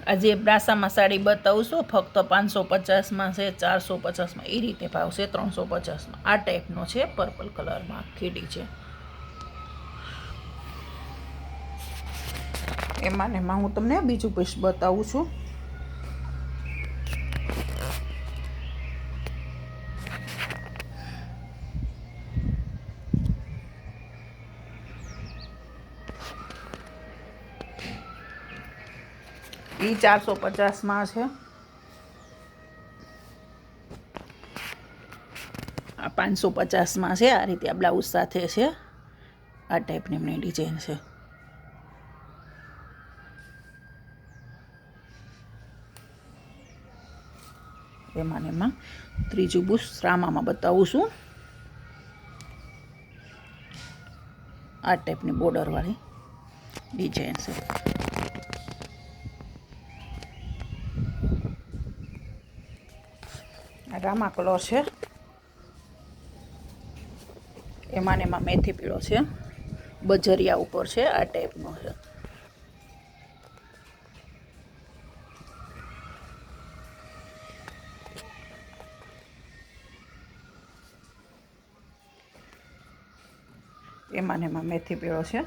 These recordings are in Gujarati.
આજે બ્રાસામાં સાડી બતાવું છું, ફક્ત 550માં છે, 450માં એ રીતે ભાવ છે, 350માં આ ટાઈપનો છે, પર્પલ કલરમાં ખીડી છે. એમાં ને એમાં હું તમને બીજું પીસ બતાવું છું. એ 450માં છે. આ 550માં છે. આ રીતે આ બ્લાઉઝ સાથે છે. આ ટાઈપની એમની ડિઝાઇન છે. એમાં ને એમાં ત્રીજું બુશ રામામાં બતાવું છું. આ ટાઈપની બોર્ડરવાળી ડિઝાઇન છે. રામા કલર છે. એમાં ને એમાં મેથી પીળો છે, બજરિયા ઉપર છે. આ ટાઈપનો છે. એમાં ને એમાં મેથી પીળો છે.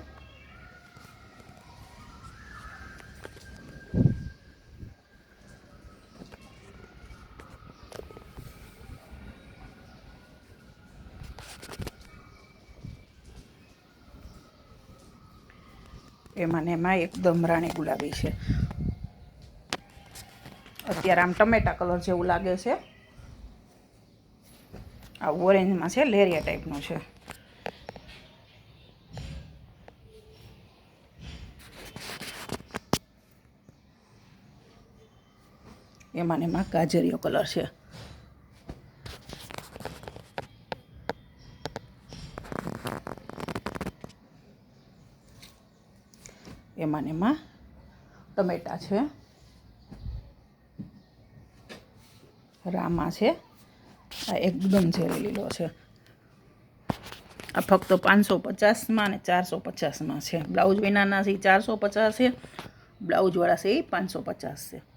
એમાં ને એમાં એકદમ રાણી ગુલાબી છે. અત્યારે આમ ટમેટા કલર જેવું લાગે છે. આ ઓરેન્જમાં છે, લેરિયા ટાઈપનું છે. એમાં ને એમાં ગાજરિયો કલર છે. એમાં ને એમાં ટમેટા છે. રામા છે. આ એકદમ ઝેરી લીલો છે. આ ફક્ત 550માં અને 450માં છે. બ્લાઉઝ વિનાના છે 450 છે, બ્લાઉઝવાળા છે એ 550 છે.